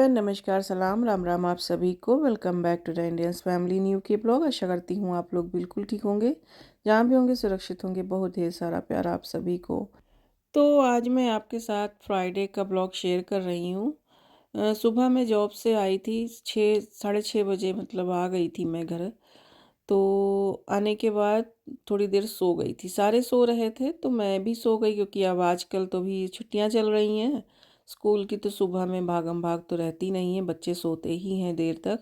Everyone, नमस्कार, सलाम, राम राम आप सभी को। Welcome back to the Indians family new के ब्लॉग। आशा करती हूँ आप लोग बिल्कुल ठीक होंगे, जहाँ भी होंगे सुरक्षित होंगे। बहुत ढेर सारा प्यार आप सभी को। तो आज मैं आपके साथ फ्राइडे का ब्लॉग शेयर कर रही हूँ। सुबह मैं जॉब से आई थी, 6 साढ़े 6 बजे मतलब आ गई थी मैं घर। तो आने के बाद थोड़ी देर सो गई थी, सारे सो रहे थे तो मैं भी सो गई, क्योंकि अब आजकल तो भी छुट्टियां चल रही हैं स्कूल की, तो सुबह में भागम भाग तो रहती नहीं है, बच्चे सोते ही हैं देर तक।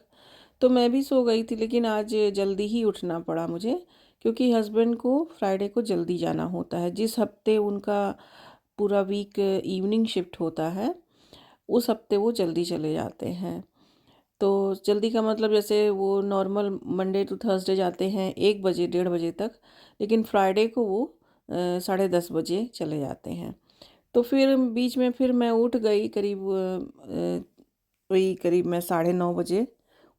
तो मैं भी सो गई थी, लेकिन आज जल्दी ही उठना पड़ा मुझे, क्योंकि हस्बैंड को फ्राइडे को जल्दी जाना होता है। जिस हफ्ते उनका पूरा वीक इवनिंग शिफ्ट होता है, उस हफ्ते वो जल्दी चले जाते हैं। तो जल्दी का मतलब जैसे वो नॉर्मल मंडे टू थर्सडे जाते हैं 1 बजे 1:30 बजे तक, लेकिन फ्राइडे को वो 10:30 बजे चले जाते हैं। तो फिर बीच में फिर मैं उठ गई करीब वही करीब मैं 9:30 बजे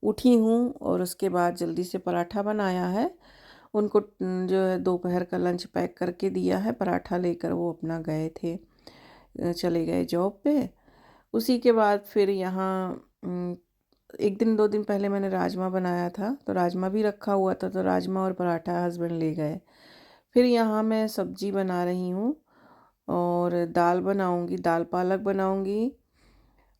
उठी हूँ, और उसके बाद जल्दी से पराठा बनाया है उनको। जो है दोपहर का लंच पैक करके दिया है, पराठा लेकर वो अपना गए थे, चले गए जॉब पे। उसी के बाद फिर यहाँ एक दिन 2 दिन पहले मैंने राजमा बनाया था, तो राजमा भी रखा हुआ था, तो राजमा और पराठा हस्बैंड ले गए। फिर यहाँ मैं सब्जी बना रही हूँ और दाल बनाऊँगी, दाल पालक बनाऊँगी।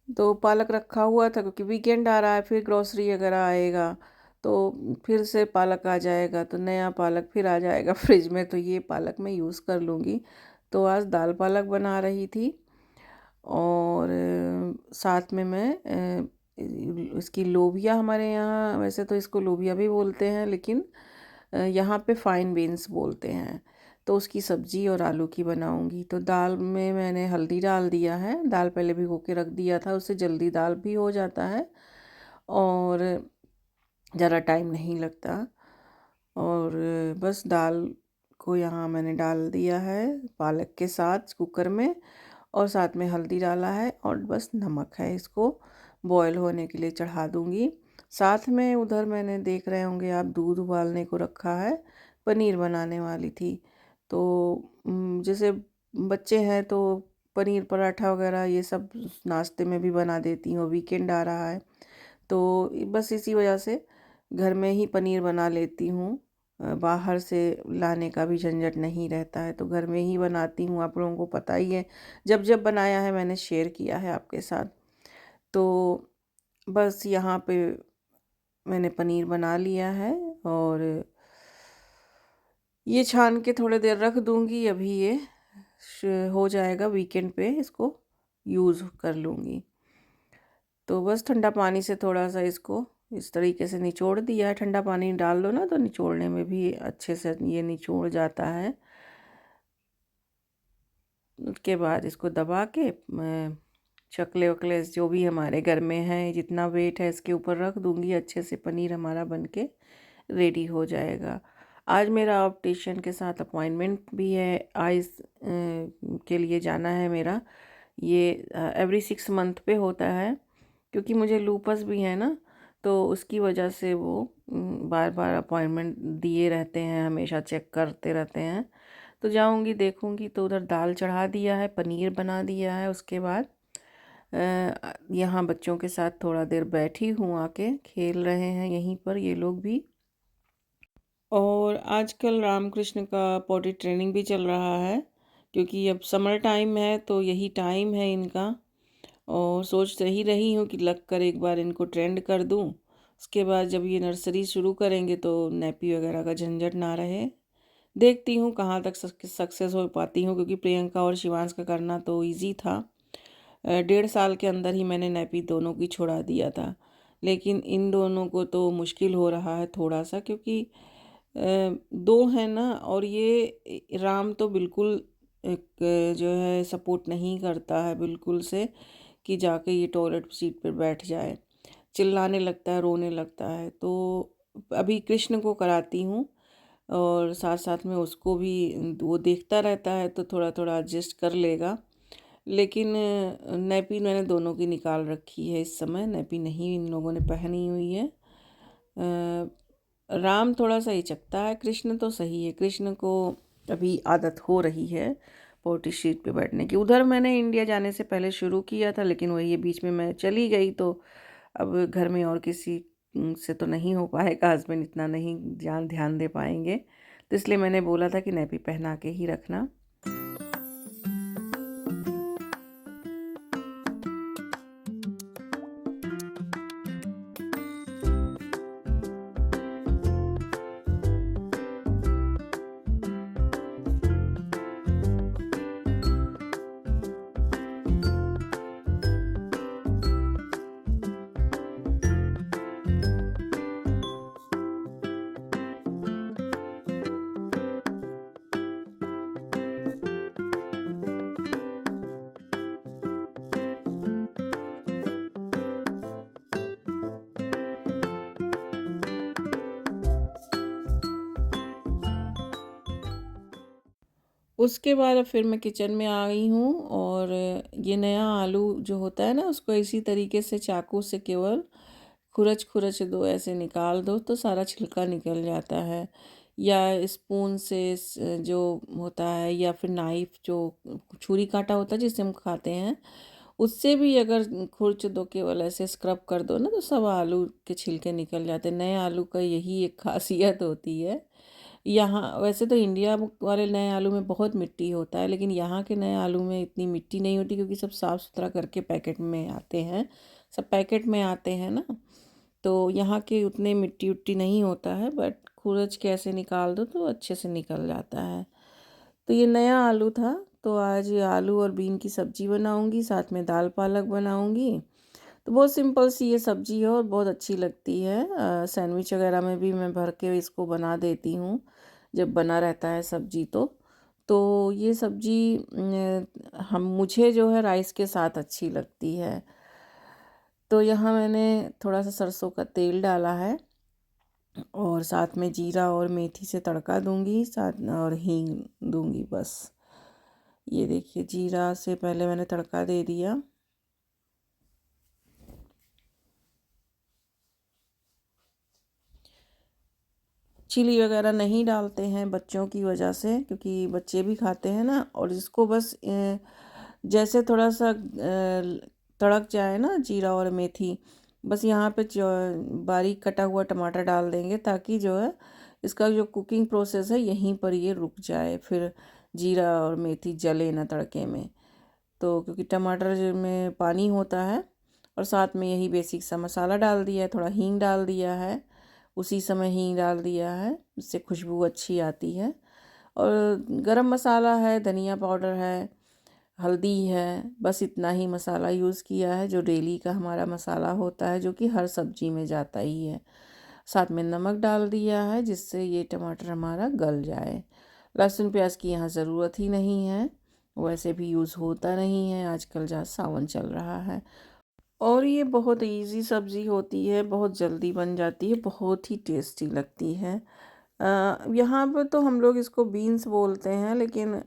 तो पालक रखा हुआ था, क्योंकि वीकेंड आ रहा है, फिर ग्रोसरी वगैरह आएगा तो फिर से पालक आ जाएगा, तो नया पालक फिर आ जाएगा फ्रिज में, तो ये पालक मैं यूज़ कर लूँगी। तो आज दाल पालक बना रही थी, और साथ में मैं इसकी लोबिया, हमारे यहाँ वैसे तो इसको लोबिया भी बोलते हैं, लेकिन यहाँ पे फाइन बीन्स बोलते हैं, तो उसकी सब्जी और आलू की बनाऊंगी। तो दाल में मैंने हल्दी डाल दिया है, दाल पहले भिगो के रख दिया था, उससे जल्दी दाल भी हो जाता है और ज़रा टाइम नहीं लगता। और बस दाल को यहाँ मैंने डाल दिया है पालक के साथ कुकर में, और साथ में हल्दी डाला है और बस नमक है। इसको बॉयल होने के लिए चढ़ा दूँगी। साथ में उधर मैंने, देख रहे होंगे आप, दूध उबालने को रखा है, पनीर बनाने वाली थी। तो जैसे बच्चे हैं तो पनीर पराठा वगैरह ये सब नाश्ते में भी बना देती हूँ, वीकेंड आ रहा है तो बस इसी वजह से घर में ही पनीर बना लेती हूँ। बाहर से लाने का भी झंझट नहीं रहता है, तो घर में ही बनाती हूँ। आप लोगों को पता ही है, जब जब बनाया है मैंने शेयर किया है आपके साथ। तो बस यहाँ पे मैंने पनीर बना लिया है, और ये छान के थोड़ी देर रख दूँगी। अभी ये हो जाएगा, वीकेंड पे इसको यूज़ कर लूँगी। तो बस ठंडा पानी से थोड़ा सा इसको इस तरीके से निचोड़ दिया है। ठंडा पानी डाल दो ना तो निचोड़ने में भी अच्छे से ये निचोड़ जाता है। उसके बाद इसको दबा के मैं चकले वकले जो भी हमारे घर में है, जितना वेट है इसके ऊपर रख दूँगी। अच्छे से पनीर हमारा बन के रेडी हो जाएगा। आज मेरा ऑप्टिशियन के साथ अपॉइंटमेंट भी है, आइज़ के लिए जाना है मेरा। ये एवरी 6 मंथ पे होता है, क्योंकि मुझे लूपस भी है ना, तो उसकी वजह से वो बार बार अपॉइंटमेंट दिए रहते हैं, हमेशा चेक करते रहते हैं। तो जाऊंगी देखूंगी। तो उधर दाल चढ़ा दिया है, पनीर बना दिया है। उसके बाद यहाँ बच्चों के साथ थोड़ा देर बैठी हूँ, आके खेल रहे हैं यहीं पर ये लोग भी। और आजकल रामकृष्ण का पॉटी ट्रेनिंग भी चल रहा है, क्योंकि अब समर टाइम है तो यही टाइम है इनका। और सोच रही हूँ कि लग कर एक बार इनको ट्रेंड कर दूँ। उसके बाद जब ये नर्सरी शुरू करेंगे तो नैपी वगैरह का झंझट ना रहे। देखती हूँ कहाँ तक सक्सेस हो पाती हूँ, क्योंकि प्रियंका और शिवांश का करना तो इजी था। 1.5 साल के अंदर ही मैंने नैपी दोनों की छोड़ा दिया था, लेकिन इन दोनों को तो मुश्किल हो रहा है थोड़ा सा, क्योंकि दो हैं ना। और ये राम तो बिल्कुल एक जो है सपोर्ट नहीं करता है बिल्कुल से, कि जाके ये टॉयलेट सीट पर बैठ जाए। चिल्लाने लगता है, रोने लगता है। तो अभी कृष्ण को कराती हूँ, और साथ साथ में उसको भी वो देखता रहता है, तो थोड़ा थोड़ा एडजस्ट कर लेगा। लेकिन नैपी मैंने दोनों की निकाल रखी है, इस समय नैपी नहीं इन लोगों ने पहनी हुई है। राम थोड़ा सा हिचकता है, कृष्ण तो सही है, कृष्ण को अभी आदत हो रही है। पोर्टी शीट पे बैठने की। उधर मैंने इंडिया जाने से पहले शुरू किया था, लेकिन वही बीच में मैं चली गई, तो अब घर में और किसी से तो नहीं हो पाएगा, हस्बैंड इतना नहीं ध्यान दे पाएंगे, तो इसलिए मैंने बोला था कि नैपी पहना के ही रखना। उसके बाद अब फिर मैं किचन में आ गई हूँ, और ये नया आलू जो होता है ना, उसको इसी तरीके से चाकू से केवल खुरच खुरच दो, ऐसे निकाल दो तो सारा छिलका निकल जाता है। या स्पून से जो होता है, या फिर नाइफ जो छुरी कांटा होता है जिससे हम खाते हैं, उससे भी अगर खुरच दो, केवल ऐसे स्क्रब कर दो ना, तो सब आलू के छिलके निकल जाते हैं। नए आलू का यही एक खासियत होती है। यहाँ वैसे तो इंडिया वाले नए आलू में बहुत मिट्टी होता है, लेकिन यहाँ के नए आलू में इतनी मिट्टी नहीं होती, क्योंकि सब साफ़ सुथरा करके पैकेट में आते हैं, सब पैकेट में आते हैं ना, तो यहाँ के उतने मिट्टी उट्टी नहीं होता है। बट खूरच के ऐसे निकाल दो तो अच्छे से निकल जाता है। तो ये नया आलू था, तो आज ये आलू और बीन की सब्ज़ी बनाऊंगी, साथ में दाल पालक बनाऊंगी। तो बहुत सिंपल सी ये सब्ज़ी है और बहुत अच्छी लगती है। सैंडविच वगैरह में भी मैं भर के इसको बना देती हूँ जब बना रहता है सब्ज़ी। तो ये सब्ज़ी हम मुझे जो है राइस के साथ अच्छी लगती है। तो यहाँ मैंने थोड़ा सा सरसों का तेल डाला है, और साथ में जीरा और मेथी से तड़का दूंगी, साथ और हींग दूंगी बस। ये देखिए, जीरा से पहले मैंने तड़का दे दिया। चिली वगैरह नहीं डालते हैं बच्चों की वजह से, क्योंकि बच्चे भी खाते हैं ना। और इसको बस जैसे थोड़ा सा तड़क जाए ना जीरा और मेथी, बस यहाँ पे बारीक कटा हुआ टमाटर डाल देंगे, ताकि जो है इसका जो कुकिंग प्रोसेस है यहीं पर ये रुक जाए, फिर जीरा और मेथी जले ना तड़के में। तो क्योंकि टमाटर में पानी होता है, और साथ में यही बेसिक सा मसाला डाल दिया है, थोड़ा हींग डाल दिया है, उसी समय हींग डाल दिया है, इससे खुशबू अच्छी आती है। और गरम मसाला है, धनिया पाउडर है, हल्दी है, बस इतना ही मसाला यूज़ किया है, जो डेली का हमारा मसाला होता है, जो कि हर सब्जी में जाता ही है। साथ में नमक डाल दिया है, जिससे ये टमाटर हमारा गल जाए। लहसुन प्याज की यहाँ ज़रूरत ही नहीं है, वैसे भी यूज़ होता नहीं है आजकल, जहाँ सावन चल रहा है। और ये बहुत इजी सब्ज़ी होती है, बहुत जल्दी बन जाती है, बहुत ही टेस्टी लगती है। यहाँ पर तो हम लोग इसको बीन्स बोलते हैं, लेकिन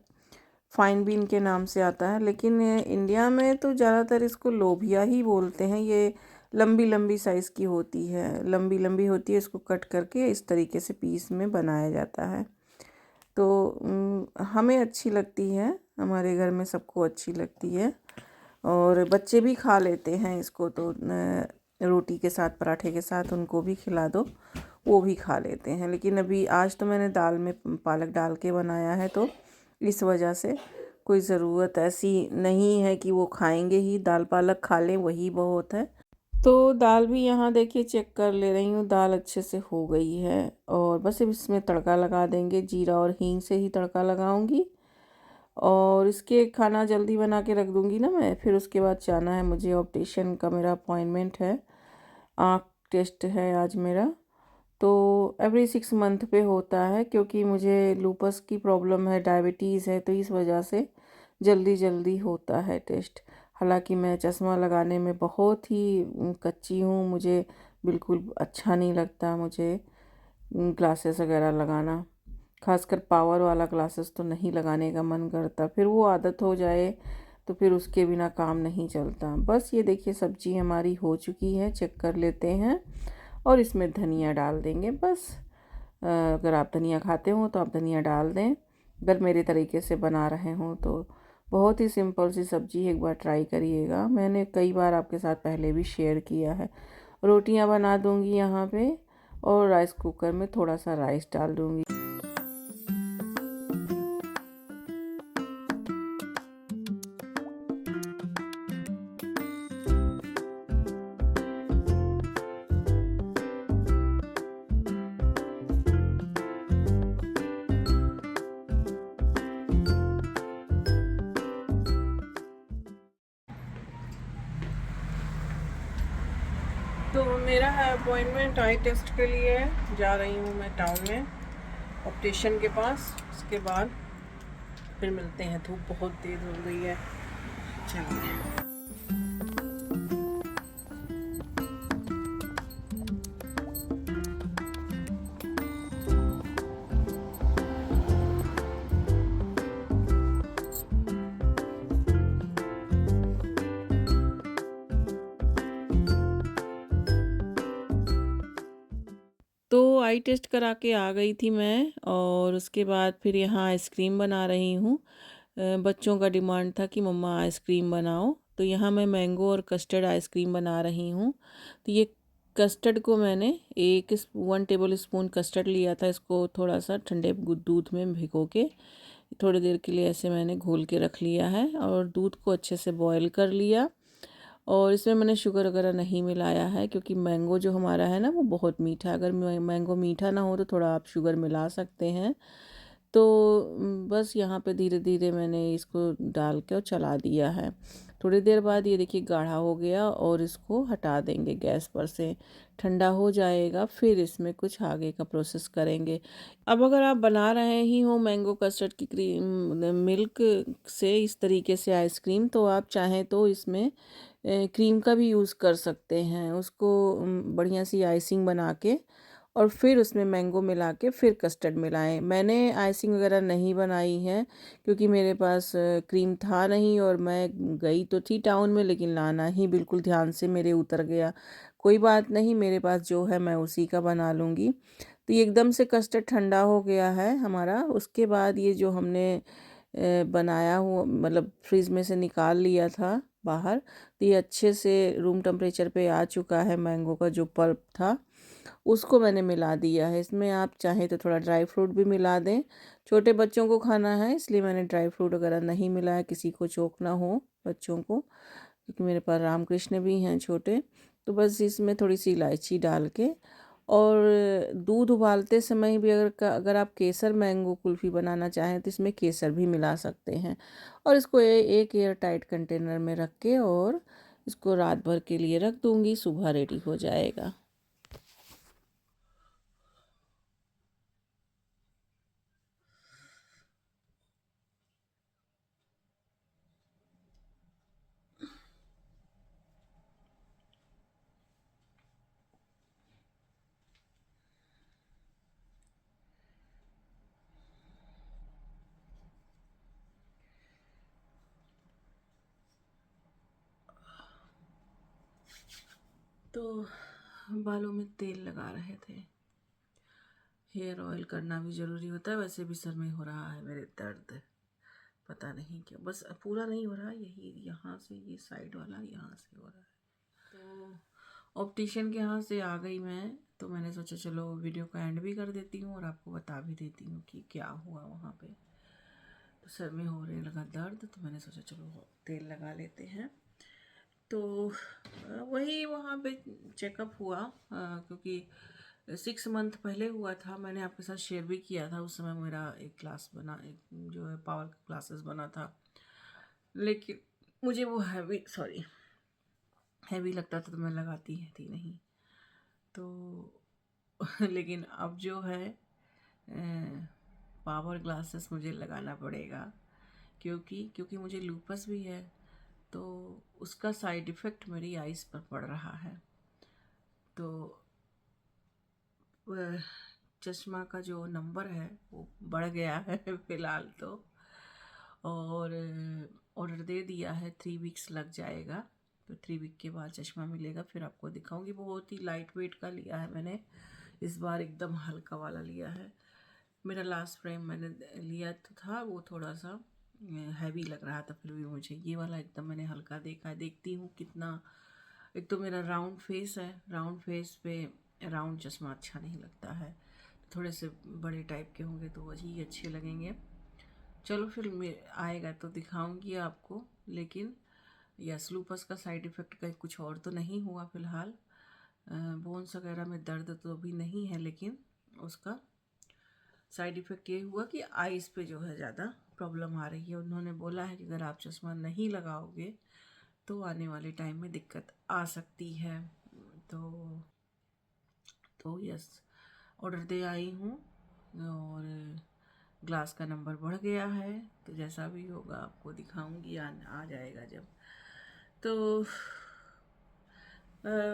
फाइन बीन के नाम से आता है, लेकिन इंडिया में तो ज़्यादातर इसको लोबिया ही बोलते हैं। ये लंबी लंबी साइज़ की होती है, लंबी लंबी होती है, इसको कट करके इस तरीके से पीस में बनाया जाता है। तो हमें अच्छी लगती है, हमारे घर में सबको अच्छी लगती है, और बच्चे भी खा लेते हैं इसको। तो रोटी के साथ, पराठे के साथ उनको भी खिला दो, वो भी खा लेते हैं। लेकिन अभी आज तो मैंने दाल में पालक डाल के बनाया है, तो इस वजह से कोई ज़रूरत ऐसी नहीं है कि वो खाएंगे ही, दाल पालक खा लें वही बहुत है। तो दाल भी यहाँ देखिए चेक कर ले रही हूँ, दाल अच्छे से हो गई है, और बस अब इसमें तड़का लगा देंगे, जीरा और हींग से ही तड़का लगाऊंगी। और इसके खाना जल्दी बना के रख दूंगी ना मैं, फिर उसके बाद जाना है मुझे ऑप्टिशियन का, मेरा अपॉइंटमेंट है, आँख टेस्ट है आज मेरा। तो एवरी 6 मंथ पे होता है, क्योंकि मुझे लूपस की प्रॉब्लम है, डायबिटीज़ है, तो इस वजह से जल्दी जल्दी होता है टेस्ट। हालांकि मैं चश्मा लगाने में बहुत ही कच्ची हूँ, मुझे बिल्कुल अच्छा नहीं लगता मुझे ग्लासेस वगैरह लगाना, खासकर पावर वाला ग्लासेस तो नहीं लगाने का मन करता, फिर वो आदत हो जाए तो फिर उसके बिना काम नहीं चलता। बस ये देखिए, सब्जी हमारी हो चुकी है, चेक कर लेते हैं, और इसमें धनिया डाल देंगे बस। अगर आप धनिया खाते हो तो आप धनिया डाल दें, अगर मेरे तरीके से बना रहे हों तो। बहुत ही सिंपल सी सब्ज़ी, एक बार ट्राई करिएगा। मैंने कई बार आपके साथ पहले भी शेयर किया है। रोटियां बना दूंगी यहाँ पे, और राइस कुकर में थोड़ा सा राइस डाल दूंगी। तो मेरा है अपॉइंटमेंट आई टेस्ट के लिए है। जा रही हूँ मैं टाउन में ऑप्टिशियन के पास। उसके बाद फिर मिलते हैं। धूप बहुत तेज़ हो गई है, चलिए। तो आई टेस्ट करा के आ गई थी मैं, और उसके बाद फिर यहाँ आइसक्रीम बना रही हूँ। बच्चों का डिमांड था कि मम्मा आइसक्रीम बनाओ, तो यहाँ मैं मैंगो और कस्टर्ड आइसक्रीम बना रही हूँ। तो ये कस्टर्ड को मैंने 1 टेबल स्पून कस्टर्ड लिया था। इसको थोड़ा सा ठंडे दूध में भिगो के थोड़ी देर के लिए ऐसे मैंने घोल के रख लिया है, और दूध को अच्छे से बॉयल कर लिया। और इसमें मैंने शुगर वगैरह नहीं मिलाया है, क्योंकि मैंगो जो हमारा है ना वो बहुत मीठा है। अगर मैंगो मीठा ना हो तो थोड़ा आप शुगर मिला सकते हैं। तो बस यहाँ पे धीरे धीरे मैंने इसको डाल के और चला दिया है। थोड़ी देर बाद ये देखिए गाढ़ा हो गया, और इसको हटा देंगे गैस पर से। ठंडा हो जाएगा, फिर इसमें कुछ आगे का प्रोसेस करेंगे। अब अगर आप बना रहे ही हो मैंगो कस्टर्ड की क्रीम मिल्क से इस तरीके से आइसक्रीम, तो आप चाहें तो इसमें क्रीम का भी यूज़ कर सकते हैं। उसको बढ़िया सी आइसिंग बना के, और फिर उसमें मैंगो मिला के फिर कस्टर्ड मिलाएं। मैंने आइसिंग वगैरह नहीं बनाई है, क्योंकि मेरे पास क्रीम था नहीं, और मैं गई तो थी टाउन में, लेकिन लाना ही बिल्कुल ध्यान से मेरे उतर गया। कोई बात नहीं, मेरे पास जो है मैं उसी का बना लूँगी। तो ये एकदम से कस्टर्ड ठंडा हो गया है हमारा। उसके बाद ये जो हमने बनाया हुआ, मतलब फ्रिज में से निकाल लिया था बाहर, तो ये अच्छे से रूम टेम्परेचर पे आ चुका है। मैंगो का जो पल्प था उसको मैंने मिला दिया है इसमें। आप चाहें तो थोड़ा ड्राई फ्रूट भी मिला दें। छोटे बच्चों को खाना है, इसलिए मैंने ड्राई फ्रूट वगैरह नहीं मिलाया, किसी को चोक ना हो बच्चों को, क्योंकि मेरे पास रामकृष्ण भी हैं छोटे। तो बस इसमें थोड़ी सी इलायची डाल के, और दूध उबालते समय भी अगर आप केसर मैंगो कुल्फ़ी बनाना चाहें तो इसमें केसर भी मिला सकते हैं। और इसको एक एयर टाइट कंटेनर में रख के, और इसको रात भर के लिए रख दूँगी, सुबह रेडी हो जाएगा। तो बालों में तेल लगा रहे थे। हेयर ऑयल करना भी ज़रूरी होता है। वैसे भी सर में हो रहा है मेरे दर्द, पता नहीं क्या, बस पूरा नहीं हो रहा, यही यहाँ से, ये साइड वाला यहाँ से हो रहा है। तो ऑप्टिशियन के यहाँ से आ गई मैं, तो मैंने सोचा चलो वीडियो का एंड भी कर देती हूँ और आपको बता भी देती हूँ कि क्या हुआ वहाँ पे। तो सर में हो रहे लगा दर्द, तो मैंने सोचा चलो तेल लगा लेते हैं। तो वही वहाँ पे चेकअप हुआ, क्योंकि 6 मंथ पहले हुआ था। मैंने आपके साथ शेयर भी किया था। उस समय मेरा एक क्लास बना, एक जो है पावर क्लासेस बना था, लेकिन मुझे वो हैवी लगता था, तो मैं लगाती है थी नहीं। तो लेकिन अब जो है पावर ग्लासेस मुझे लगाना पड़ेगा, क्योंकि मुझे लूपस भी है, तो उसका साइड इफ़ेक्ट मेरी आइज़ पर पड़ रहा है। तो वह चश्मा का जो नंबर है वो बढ़ गया है फ़िलहाल तो, और ऑर्डर दे दिया है। 3 वीक्स लग जाएगा, तो 3 वीक के बाद चश्मा मिलेगा, फिर आपको दिखाऊंगी। बहुत ही लाइट वेट का लिया है मैंने इस बार, एकदम हल्का वाला लिया है। मेरा लास्ट फ्रेम मैंने लिया तो था, वो थोड़ा सा हैवी लग रहा था, फिर भी मुझे ये वाला एकदम मैंने हल्का देखा। देखती हूँ कितना, एक तो मेरा राउंड फेस है, राउंड फेस पे राउंड चश्मा अच्छा नहीं लगता है, थोड़े से बड़े टाइप के होंगे तो वही अच्छे लगेंगे। चलो फिर आएगा तो दिखाऊंगी आपको। लेकिन यस, लूपस का साइड इफ़ेक्ट का कुछ और तो नहीं हुआ फ़िलहाल। बोन्स वगैरह में दर्द तो अभी नहीं है, लेकिन उसका साइड इफ़ेक्ट ये हुआ कि आइज़ पे जो है ज़्यादा प्रॉब्लम आ रही है। उन्होंने बोला है कि अगर आप चश्मा नहीं लगाओगे तो आने वाले टाइम में दिक्कत आ सकती है। तो यस, ऑर्डर दे आई हूँ और ग्लास का नंबर बढ़ गया है, तो जैसा भी होगा आपको दिखाऊंगी, आ जाएगा जब। तो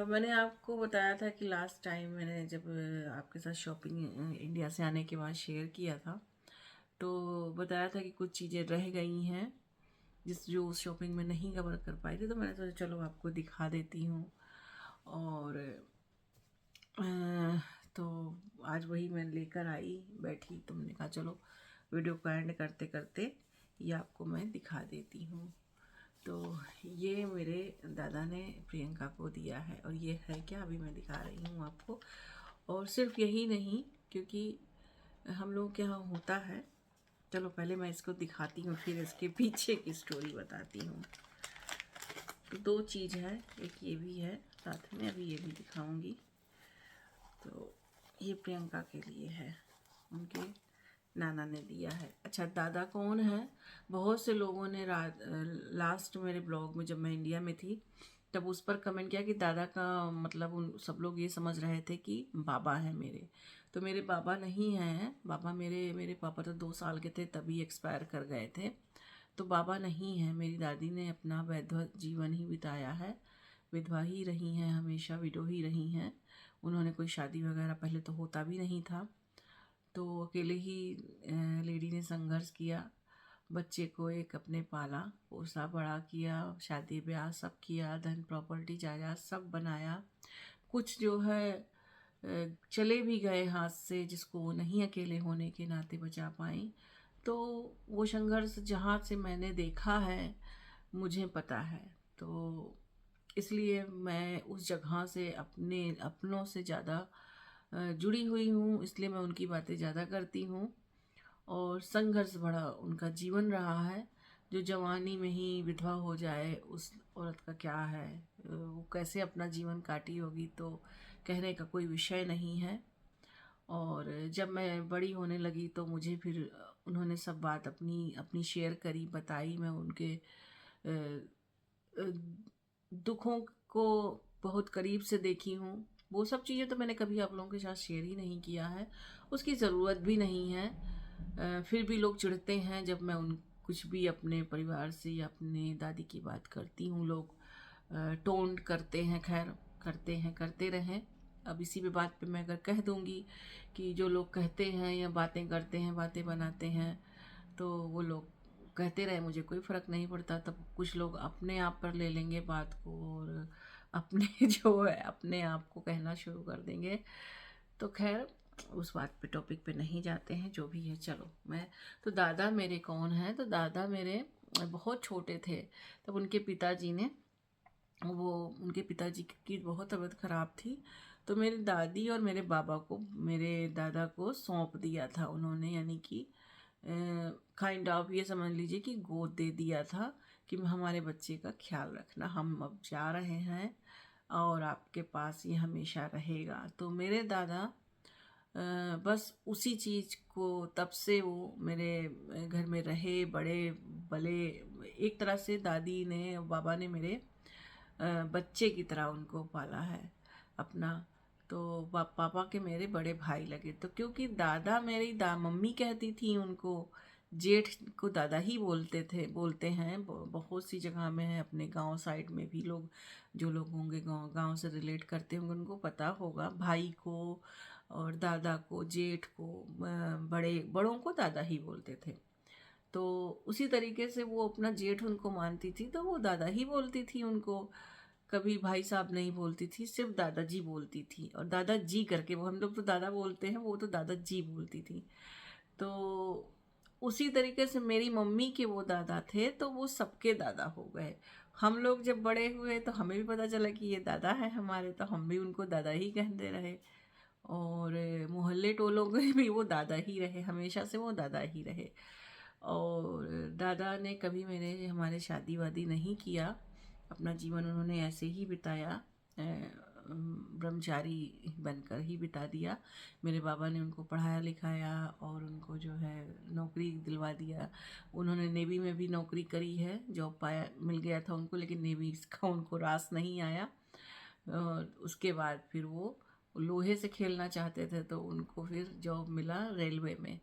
मैंने आपको बताया था कि लास्ट टाइम मैंने जब आपके साथ शॉपिंग इंडिया से आने के बाद शेयर किया था, तो बताया था कि कुछ चीज़ें रह गई हैं जो उस शॉपिंग में नहीं कवर कर पाई थी, तो मैंने सोचा चलो आपको दिखा देती हूँ। और तो आज वही मैं लेकर आई बैठी, तो मैंने कहा चलो वीडियो को एंड करते करते ये आपको मैं दिखा देती हूँ। तो ये मेरे दादा ने प्रियंका को दिया है, और ये है क्या, अभी मैं दिखा रही हूँ आपको। और सिर्फ यही नहीं, क्योंकि हम लोग के यहाँ होता है, चलो पहले मैं इसको दिखाती हूँ फिर इसके पीछे की स्टोरी बताती हूँ। तो दो चीज़ है, एक ये भी है साथ में, अभी ये भी दिखाऊंगी। तो ये प्रियंका के लिए है, उनके नाना ने दिया है। अच्छा, दादा कौन है? बहुत से लोगों ने लास्ट मेरे ब्लॉग में जब मैं इंडिया में थी तब उस पर कमेंट किया कि दादा का मतलब, उन सब लोग ये समझ रहे थे कि बाबा है मेरे। तो मेरे बाबा नहीं हैं। बाबा मेरे पापा तो 2 साल के थे तभी एक्सपायर कर गए थे, तो बाबा नहीं है। मेरी दादी ने अपना वैधवा जीवन ही बिताया है, विधवा ही रही हैं, हमेशा विडो ही रही हैं। उन्होंने कोई शादी वगैरह पहले तो होता भी नहीं था, तो अकेले ही लेडी ने संघर्ष किया, बच्चे को एक अपने पाला पोसा बड़ा किया, शादी ब्याह सब किया, धन प्रॉपर्टी जायदाद सब बनाया। कुछ जो है चले भी गए हाथ से, जिसको वो नहीं अकेले होने के नाते बचा पाई। तो वो संघर्ष जहाँ से मैंने देखा है मुझे पता है, तो इसलिए मैं उस जगह से अपनों से ज़्यादा जुड़ी हुई हूँ, इसलिए मैं उनकी बातें ज़्यादा करती हूँ। और संघर्ष भरा उनका जीवन रहा है। जो जवानी में ही विधवा हो जाए उस औरत का क्या है, वो कैसे अपना जीवन काटी होगी, तो कहने का कोई विषय नहीं है। और जब मैं बड़ी होने लगी तो मुझे फिर उन्होंने सब बात अपनी अपनी शेयर करी, बताई। मैं उनके दुखों को बहुत करीब से देखी हूँ। वो सब चीज़ें तो मैंने कभी आप लोगों के साथ शेयर ही नहीं किया है, उसकी ज़रूरत भी नहीं है। फिर भी लोग चिढ़ते हैं जब मैं उन कुछ भी अपने परिवार से या अपने दादी की बात करती हूँ। लोग टोंट करते हैं, खैर करते हैं, करते रहें। अब इसी पे बात पे मैं अगर कह दूँगी कि जो लोग कहते हैं या बातें करते हैं, बातें बनाते हैं, तो वो लोग कहते रहे, मुझे कोई फ़र्क नहीं पड़ता। तब कुछ लोग अपने आप पर ले लेंगे बात को और अपने जो है अपने आप को कहना शुरू कर देंगे। तो खैर उस बात पे टॉपिक पे नहीं जाते हैं, जो भी है। चलो, मैं तो दादा मेरे कौन है, तो दादा मेरे बहुत छोटे थे तब उनके पिताजी ने, वो उनके पिताजी की बहुत तबीयत ख़राब थी, तो मेरी दादी और मेरे बाबा को, मेरे दादा को सौंप दिया था उन्होंने, यानी कि काइंड ऑफ ये समझ लीजिए कि गोद दे दिया था कि हमारे बच्चे का ख्याल रखना, हम अब जा रहे हैं और आपके पास ये हमेशा रहेगा। तो मेरे दादा बस उसी चीज़ को, तब से वो मेरे घर में रहे, बड़े भले। एक तरह से दादी ने, बाबा ने मेरे बच्चे की तरह उनको पाला है अपना। तो पापा के मेरे बड़े भाई लगे, तो क्योंकि दादा मेरी मम्मी कहती थी उनको, जेठ को दादा ही बोलते हैं। बहुत सी जगह में है, अपने गांव साइड में भी लोग, जो लोग होंगे गांव से रिलेट करते होंगे उनको पता होगा, भाई को और दादा को, जेठ को, बड़ों को दादा ही बोलते थे। तो उसी तरीके से वो अपना जेठ उनको मानती थी, तो वो दादा ही बोलती थी उनको, कभी भाई साहब नहीं बोलती थी, सिर्फ दादाजी बोलती थी। और दादाजी करके, वो हम लोग तो दादा बोलते हैं, वो तो दादाजी बोलती थी। तो उसी तरीके से मेरी मम्मी के वो दादा थे, तो वो सबके दादा हो गए। हम लोग जब बड़े हुए तो हमें भी पता चला कि ये दादा है हमारे, तो हम भी उनको दादा ही कहते रहे। और मोहल्ले टोलों के भी वो दादा ही रहे, हमेशा से वो दादा ही रहे। और दादा ने कभी मेरे हमारे शादी वादी नहीं किया, अपना जीवन उन्होंने ऐसे ही बिताया, ब्रह्मचारी बनकर ही बिता दिया। मेरे बाबा ने उनको पढ़ाया लिखाया और उनको जो है नौकरी दिलवा दिया। उन्होंने नेवी में भी नौकरी करी है, जॉब पाया मिल गया था उनको, लेकिन नेवी का उनको रास नहीं आया। और उसके बाद फिर वो लोहे से खेलना चाहते थे, तो उनको फिर जॉब मिला रेलवे में।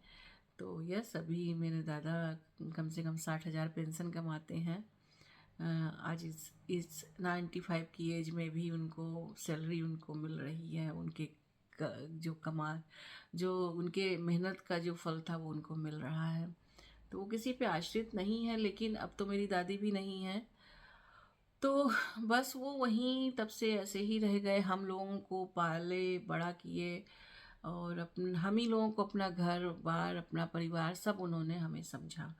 तो यह सभी मेरे दादा कम से कम 60,000 पेंशन कमाते हैं। आज इस 95 की एज में भी उनको सैलरी उनको मिल रही है। उनके जो कमाल, जो उनके मेहनत का जो फल था वो उनको मिल रहा है। तो वो किसी पे आश्रित नहीं है, लेकिन अब तो मेरी दादी भी नहीं है, तो बस वो वहीं तब से ऐसे ही रह गए। हम लोगों को पाले बड़ा किए और हम ही लोगों को अपना घर बार, अपना परिवार सब उन्होंने हमें समझा।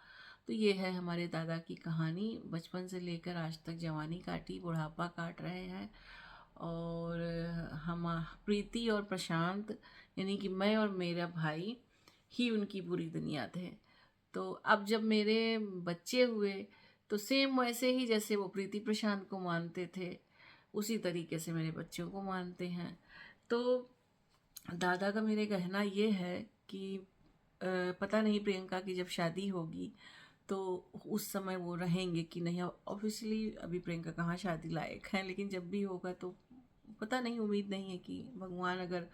तो ये है हमारे दादा की कहानी, बचपन से लेकर आज तक जवानी काटी, बुढ़ापा काट रहे हैं। और हम प्रीति और प्रशांत, यानी कि मैं और मेरा भाई ही उनकी पूरी दुनिया थे। तो अब जब मेरे बच्चे हुए तो सेम वैसे ही जैसे वो प्रीति प्रशांत को मानते थे, उसी तरीके से मेरे बच्चों को मानते हैं। तो दादा का मेरे कहना ये है कि पता नहीं प्रियंका की जब शादी होगी तो उस समय वो रहेंगे कि नहीं। ऑब्वियसली अभी प्रियंका कहाँ शादी लायक है, लेकिन जब भी होगा तो पता नहीं, उम्मीद नहीं है कि भगवान अगर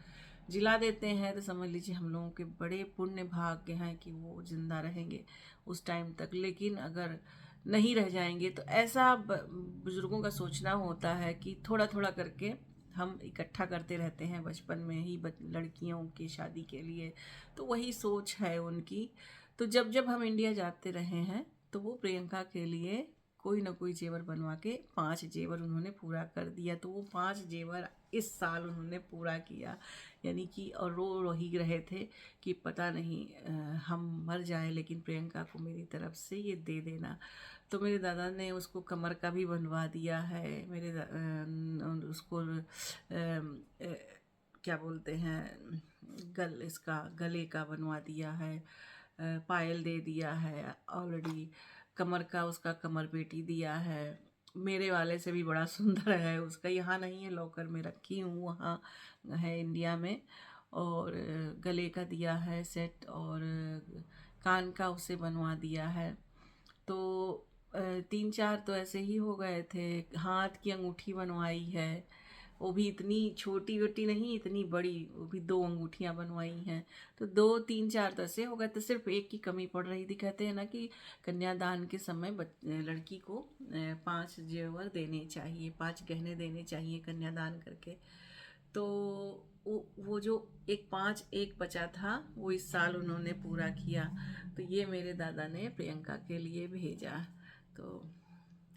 जिला देते हैं तो समझ लीजिए हम लोगों के बड़े पुण्य भाग्य हैं कि वो जिंदा रहेंगे उस टाइम तक। लेकिन अगर नहीं रह जाएंगे तो ऐसा बुजुर्गों का सोचना होता है कि थोड़ा थोड़ा करके हम इकट्ठा करते रहते हैं बचपन में ही लड़कियों की शादी के लिए, तो वही सोच है उनकी। तो जब जब हम इंडिया जाते रहे हैं तो वो प्रियंका के लिए कोई ना कोई जेवर बनवा के 5 जेवर उन्होंने पूरा कर दिया। तो वो 5 जेवर इस साल उन्होंने पूरा किया, यानी कि और रो ही रहे थे कि पता नहीं हम मर जाएं लेकिन प्रियंका को मेरी तरफ से ये दे देना। तो मेरे दादा ने उसको कमर का भी बनवा दिया है, उसको क्या बोलते हैं, इसका गले का बनवा दिया है, पायल दे दिया है ऑलरेडी, कमर का उसका कमर पेटी दिया है। मेरे वाले से भी बड़ा सुंदर है उसका, यहाँ नहीं है, लॉकर में रखी हूँ, वहाँ है इंडिया में। और गले का दिया है सेट, और कान का उसे बनवा दिया है। तो 3-4 तो ऐसे ही हो गए थे। हाथ की अंगूठी बनवाई है, वो भी इतनी छोटी वोटी नहीं, इतनी बड़ी, वो भी 2 अंगूठियां बनवाई हैं। तो 2-3-4 तो ऐसे हो गए, तो सिर्फ एक की कमी पड़ रही थी। कहते हैं ना कि कन्यादान के समय लड़की को 5 जेवर देने चाहिए, 5 गहने देने चाहिए कन्यादान करके। तो वो जो एक बचा था वो इस साल उन्होंने पूरा किया। तो ये मेरे दादा ने प्रियंका के लिए भेजा। तो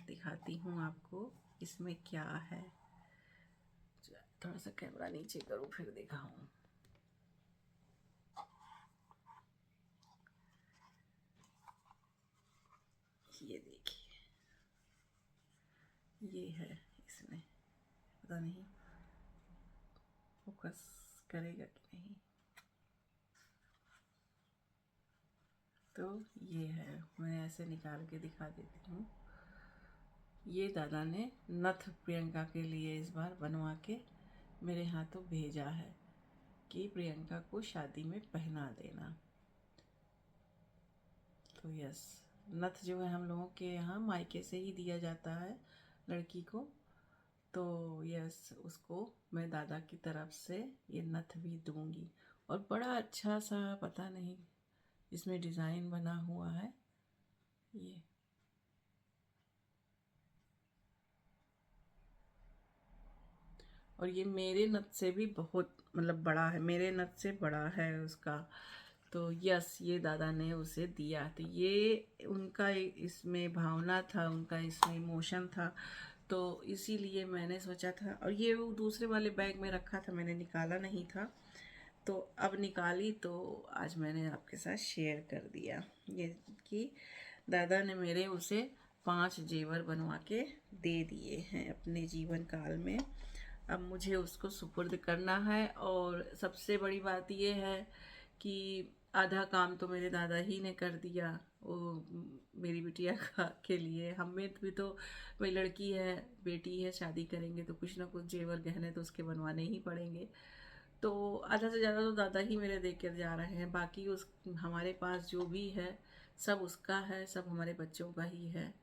दिखाती हूँ आपको इसमें क्या है। थोड़ा सा कैमरा नीचे करूँ फिर दिखाऊं। ये देखिए, ये है इसमें, पता नहीं फोकस करेगा कि नहीं। तो ये है, मैं ऐसे निकाल के दिखा देती हूँ। ये दादा ने नथ प्रियंका के लिए इस बार बनवा के मेरे हाथों भेजा है कि प्रियंका को शादी में पहना देना। तो यस, नथ जो है हम लोगों के यहाँ मायके से ही दिया जाता है लड़की को। तो यस, उसको मैं दादा की तरफ से ये नथ भी दूंगी। और बड़ा अच्छा सा, पता नहीं इसमें डिज़ाइन बना हुआ है ये। और ये मेरे नथ से भी बहुत मतलब बड़ा है, मेरे नथ से बड़ा है उसका। तो यस, ये दादा ने उसे दिया। तो ये उनका इसमें भावना था, उनका इसमें इमोशन था। तो इसीलिए मैंने सोचा था, और ये वो दूसरे वाले बैग में रखा था, मैंने निकाला नहीं था। तो अब निकाली तो आज मैंने आपके साथ शेयर कर दिया। ये कि दादा ने मेरे उसे 5 जेवर बनवा के दे दिए हैं अपने जीवन काल में। अब मुझे उसको सुपुर्द करना है। और सबसे बड़ी बात ये है कि आधा काम तो मेरे दादा ही ने कर दिया वो मेरी बिटिया का के लिए। हमें भी तो वही लड़की है, बेटी है, शादी करेंगे तो कुछ ना कुछ जेवर गहने तो उसके बनवाने ही पड़ेंगे। तो आधा से ज़्यादा तो दादा ही मेरे दे कर जा रहे हैं। बाकी उस हमारे पास जो भी है सब उसका है, सब हमारे बच्चों का ही है।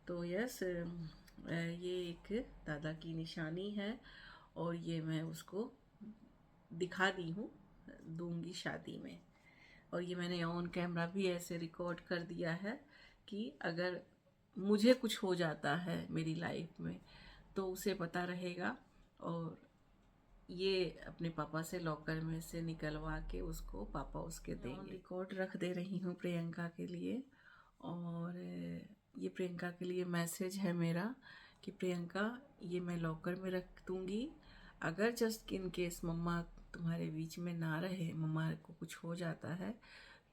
तो यस, ये एक दादा की निशानी है और ये मैं उसको दिखा दी हूँ, दूंगी शादी में। और ये मैंने ऑन कैमरा भी ऐसे रिकॉर्ड कर दिया है कि अगर मुझे कुछ हो जाता है मेरी लाइफ में तो उसे पता रहेगा। और ये अपने पापा से लॉकर में से निकलवा के उसको पापा उसके देंगे। रिकॉर्ड रख दे रही हूँ प्रियंका के लिए। और ये प्रियंका के लिए मैसेज है मेरा कि प्रियंका, ये मैं लॉकर में रख दूँगी। अगर जस्ट इन केस मम्मा तुम्हारे बीच में ना रहे, मम्मा को कुछ हो जाता है,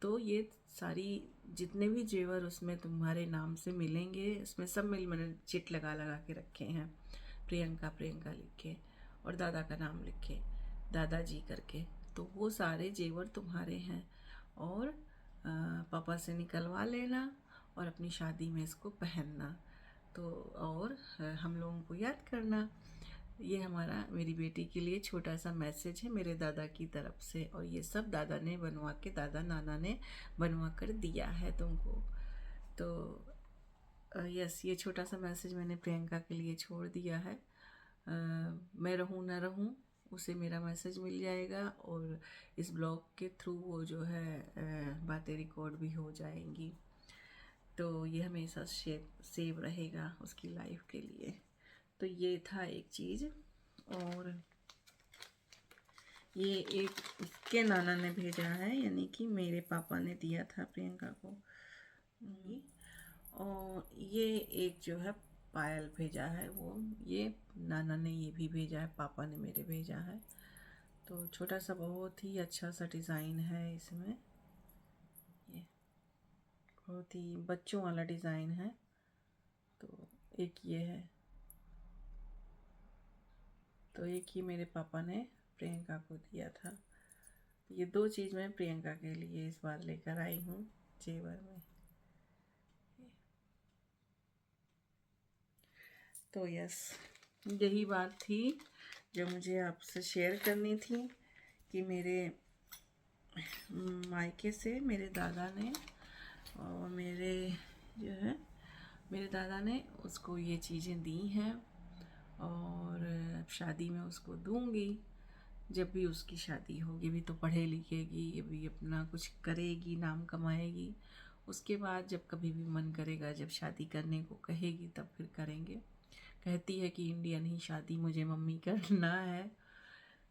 तो ये सारी जितने भी जेवर उसमें तुम्हारे नाम से मिलेंगे, इसमें सब मैंने चिट लगा लगा के रखे हैं, प्रियंका प्रियंका लिख के और दादा का नाम लिखे, दादाजी करके। तो वो सारे जेवर तुम्हारे हैं और पापा से निकलवा लेना और अपनी शादी में इसको पहनना। तो और हम लोगों को याद करना। ये हमारा मेरी बेटी के लिए छोटा सा मैसेज है मेरे दादा की तरफ से। और ये सब दादा ने बनवा के, दादा नाना ने बनवा कर दिया है तुमको। तो यस, ये छोटा सा मैसेज मैंने प्रियंका के लिए छोड़ दिया है। मैं रहूँ ना रहूँ, उसे मेरा मैसेज मिल जाएगा और इस ब्लॉग के थ्रू वो जो है बातें रिकॉर्ड भी हो जाएंगी। तो ये हमेशा सेव रहेगा उसकी लाइफ के लिए। तो ये था एक चीज़। और ये एक उसके नाना ने भेजा है, यानी कि मेरे पापा ने दिया था प्रियंका को। और ये एक जो है पायल भेजा है, वो ये नाना ने ये भी भेजा है, पापा ने मेरे भेजा है। तो छोटा सा बहुत ही अच्छा सा डिज़ाइन है इसमें, ये बहुत ही बच्चों वाला डिज़ाइन है। तो एक ये है, तो एक ही मेरे पापा ने प्रियंका को दिया था। ये 2 चीज़ मैं प्रियंका के लिए इस बार लेकर आई हूँ जेवर में। तो यस, यही बात थी जो मुझे आपसे शेयर करनी थी कि मेरे मायके से मेरे दादा ने और मेरे जो है मेरे दादा ने उसको ये चीज़ें दी हैं। और शादी में उसको दूंगी। जब भी उसकी शादी होगी, भी तो पढ़े लिखेगी, अभी अपना कुछ करेगी, नाम कमाएगी। उसके बाद जब कभी भी मन करेगा, जब शादी करने को कहेगी तब फिर करेंगे। कहती है कि इंडियन ही शादी मुझे मम्मी करना है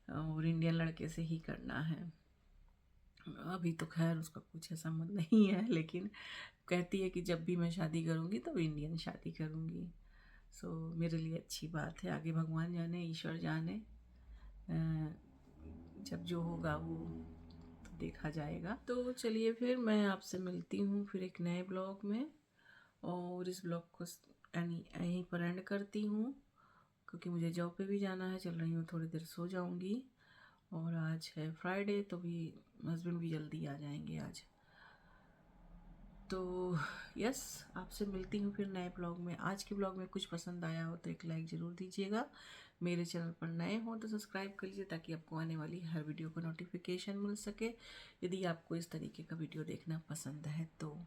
और इंडियन लड़के से ही करना है। अभी तो खैर उसका कुछ ऐसा मन नहीं है, लेकिन कहती है कि जब भी मैं शादी करूँगी तब इंडियन शादी करूँगी। सो मेरे लिए अच्छी बात है। आगे भगवान जाने, ईश्वर जाने, जब जो होगा वो तो देखा जाएगा। तो चलिए फिर मैं आपसे मिलती हूँ फिर एक नए ब्लॉग में। और इस ब्लॉग को यहीं पर एंड करती हूँ क्योंकि मुझे जॉब पे भी जाना है। चल रही हूँ, थोड़ी देर सो जाऊँगी। और आज है फ्राइडे, तो भी हस्बैंड भी जल्दी आ जाएंगे आज। तो यस, आपसे मिलती हूँ फिर नए ब्लॉग में। आज के ब्लॉग में कुछ पसंद आया हो तो एक लाइक ज़रूर दीजिएगा। मेरे चैनल पर नए हो तो सब्सक्राइब कर लीजिए ताकि आपको आने वाली हर वीडियो का नोटिफिकेशन मिल सके, यदि आपको इस तरीके का वीडियो देखना पसंद है तो।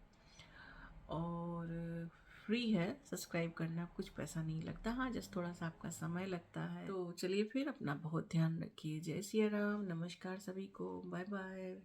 और फ्री है सब्सक्राइब करना, कुछ पैसा नहीं लगता। हाँ, जस्ट थोड़ा सा आपका समय लगता है। तो चलिए फिर, अपना बहुत ध्यान रखिए। जय सिया राम, नमस्कार सभी को, बाय बाय।